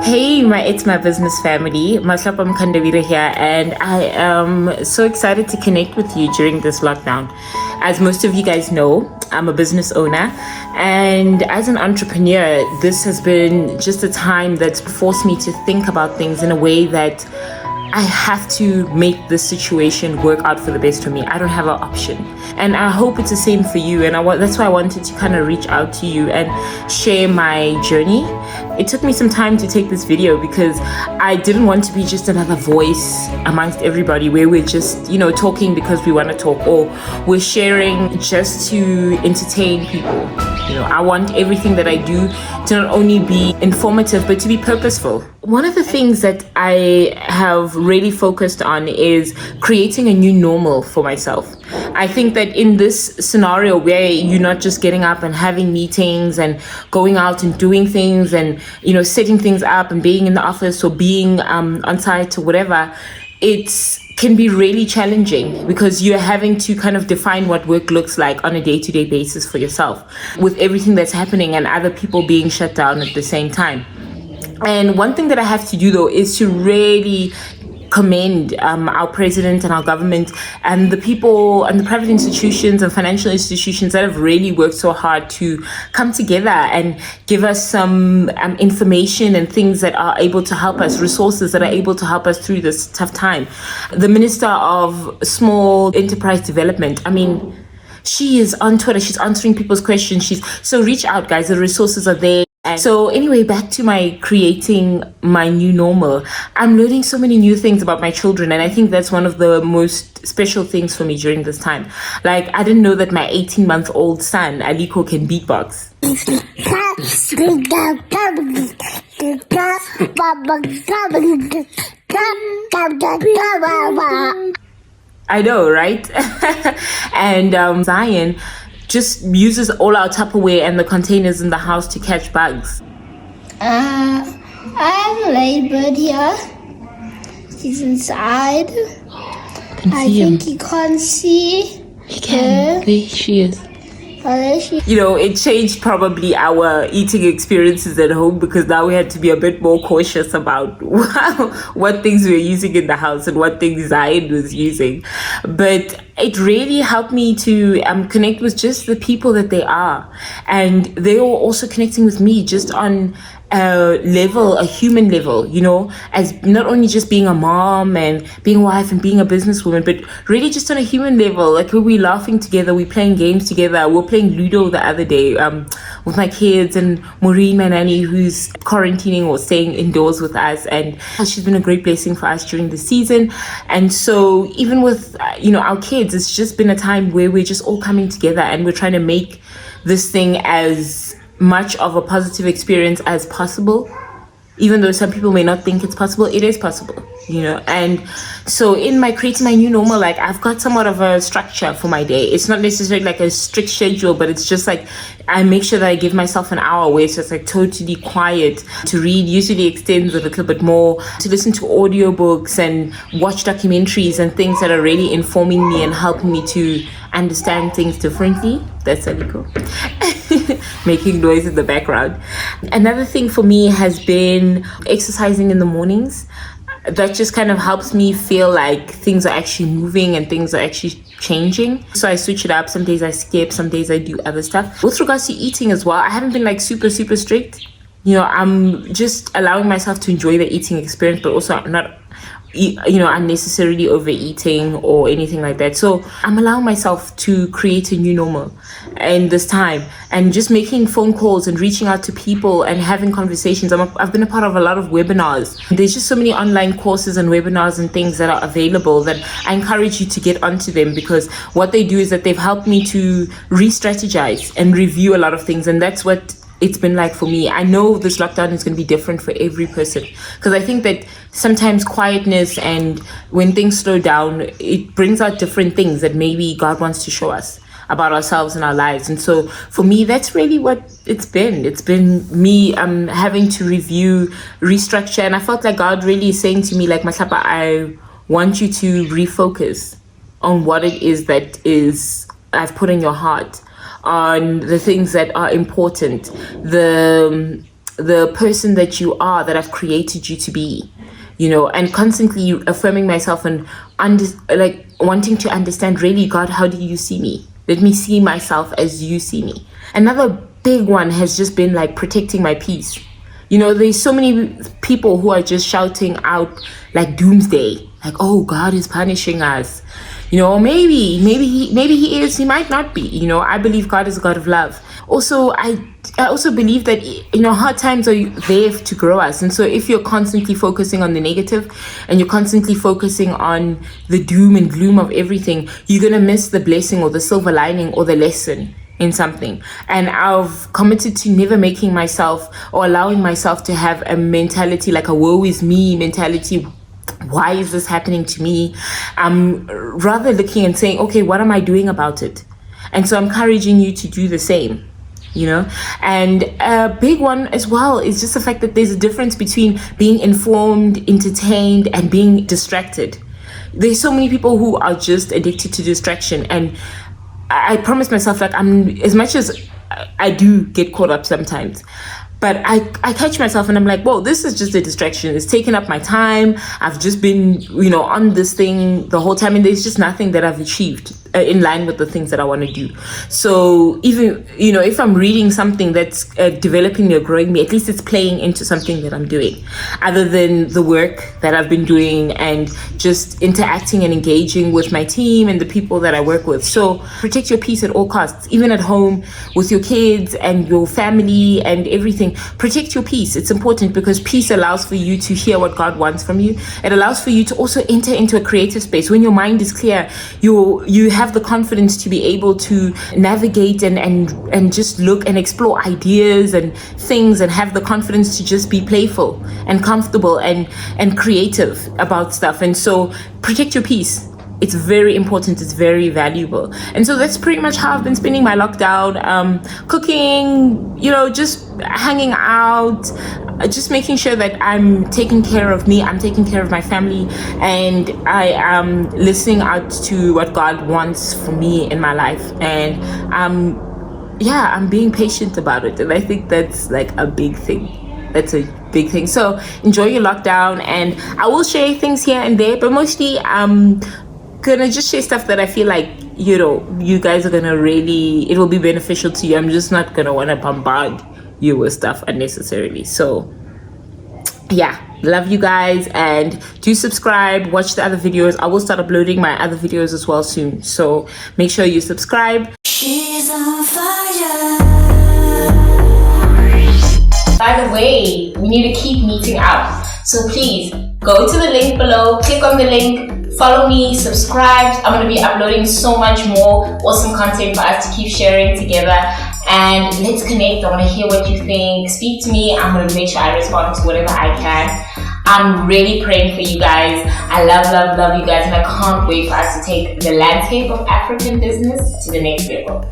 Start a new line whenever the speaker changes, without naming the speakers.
Hey, it's my business family. MmahlapaTV here, and I am so excited to connect with you during this lockdown. As most of you guys know, I'm a business owner, and as an entrepreneur, this has been just a time that's forced me to think about things in a way that I have to make this situation work out for the best for me. I don't have an option. And I hope it's the same for you. And that's why I wanted to kind of reach out to you and share my journey. It took me some time to take this video because I didn't want to be just another voice amongst everybody where we're just, talking because we want to talk, or we're sharing just to entertain people. I want everything that I do to not only be informative, but to be purposeful. One of the things that I have really focused on is creating a new normal for myself. I think that in this scenario where you're not just getting up and having meetings and going out and doing things and, setting things up and being in the office or being on site or whatever, it can be really challenging because you're having to kind of define what work looks like on a day-to-day basis for yourself with everything that's happening and other people being shut down at the same time. And one thing that I have to do though is to really commend our president and our government and the people and the private institutions and financial institutions that have really worked so hard to come together and give us some information and things that are able to help us, resources that are able to help us through this tough time. The Minister of Small Enterprise Development, she is on Twitter, she's answering people's questions. So reach out, guys, the resources are there. So anyway, back to my creating my new normal. I'm learning so many new things about my children, and I think that's one of the most special things for me during this time. Like, I didn't know that my 18-month-old son, Aliko, can beatbox. I know, right? And Zion just uses all our Tupperware and the containers in the house to catch bugs.
I have a ladybird here. She's inside. I think you can't see.
You can.
her.
There she is.
Oh, there she is.
It changed probably our eating experiences at home because now we had to be a bit more cautious about what things we were using in the house and what things Zion was using. But it really helped me to connect with just the people that they are. And they were also connecting with me just on a human level, as not only just being a mom and being a wife and being a businesswoman, but really just on a human level. Like, we're laughing together, we're playing games together. We're playing Ludo the other day with my kids, and Maureen, my nanny, who's quarantining or staying indoors with us, and she's been a great blessing for us during the season. And so even with our kids, it's just been a time where we're just all coming together and we're trying to make this thing as much of a positive experience as possible. Even though some people may not think it's possible, it is possible, And so in my creating my new normal, like, I've got somewhat of a structure for my day. It's not necessarily like a strict schedule, but it's just like I make sure that I give myself an hour where it's just like totally quiet to read. Usually extends a little bit more, to listen to audiobooks and watch documentaries and things that are really informing me and helping me to understand things differently. That's really cool. Making noise in the background. Another thing for me has been exercising in the mornings. That just kind of helps me feel like things are actually moving and things are actually changing. So I switch it up. Some days I skip, some days I do other stuff. With regards to eating as well, I haven't been like super strict. I'm just allowing myself to enjoy the eating experience, but also not unnecessarily overeating or anything like that. So I'm allowing myself to create a new normal in this time, and just making phone calls and reaching out to people and having conversations. I've been a part of a lot of webinars. There's just so many online courses and webinars and things that are available that I encourage you to get onto them, because what they do is that they've helped me to re-strategize and review a lot of things, and that's what it's been like for me. I know this lockdown is going to be different for every person, because I think that sometimes quietness and when things slow down, it brings out different things that maybe God wants to show us about ourselves and our lives. And so for me, that's really what it's been. It's been me having to review, restructure, and I felt like God really is saying to me, like, Mahlapa, I want you to refocus on what it is that I've put in your heart, on the things that are important, the the person that you are, that I've created you to be, you know, and constantly affirming myself and like wanting to understand, really, God, how do you see me? Let me see myself as you see me. Another big one has just been like protecting my peace. You know, there's so many people who are just shouting out like doomsday, like, oh, God is punishing us. You know, maybe he is, he might not be. You know, I believe God is a God of love. Also, I also believe that, you know, hard times are there to grow us. And so if you're constantly focusing on the negative and you're constantly focusing on the doom and gloom of everything, you're going to miss the blessing or the silver lining or the lesson in something. And I've committed to never making myself or allowing myself to have a mentality like a woe is me mentality. Why is this happening to me? I'm rather looking and saying, okay, what am I doing about it? And so I'm encouraging you to do the same, you know. And a big one as well is just the fact that there's a difference between being informed, entertained, and being distracted. There's so many people who are just addicted to distraction, and I promise myself, like, I'm, as much as I do get caught up sometimes, but I catch myself and I'm like, whoa, this is just a distraction. It's taking up my time. I've just been, you know, on this thing the whole time, and there's just nothing that I've achieved in line with the things that I want to do. So even, you know, if I'm reading something that's developing me or growing me, at least it's playing into something that I'm doing, other than the work that I've been doing and just interacting and engaging with my team and the people that I work with. So protect your peace at all costs, even at home with your kids and your family and everything. Protect your peace. It's important because peace allows for you to hear what God wants from you. It allows for you to also enter into a creative space. When your mind is clear, you have the confidence to be able to navigate and just look and explore ideas and things, and have the confidence to just be playful and comfortable and creative about stuff. And so protect your peace. It's very important. It's very valuable. And so that's pretty much how I've been spending my lockdown, cooking, you know, just hanging out, just making sure that I'm taking care of me, I'm taking care of my family, and I am listening out to what God wants for me in my life. And I'm being patient about it. And I think that's like a big thing. That's a big thing. So enjoy your lockdown, and I will share things here and there, but mostly gonna just share stuff that I feel like, you know, you guys are gonna really, it will be beneficial to you. I'm just not gonna want to bombard you with stuff unnecessarily. So yeah, love you guys, and do subscribe, watch the other videos. I will start uploading my other videos as well soon, so make sure you subscribe. She's on fire. By the way, we need to keep meeting out, so please go to the link below, click on the link, follow me, subscribe. I'm going to be uploading so much more awesome content for us to keep sharing together, and let's connect. I want to hear what you think. Speak to me. I'm going to make sure I respond to whatever I can. I'm really praying for you guys. I love you guys, and I can't wait for us to take the landscape of African business to the next level.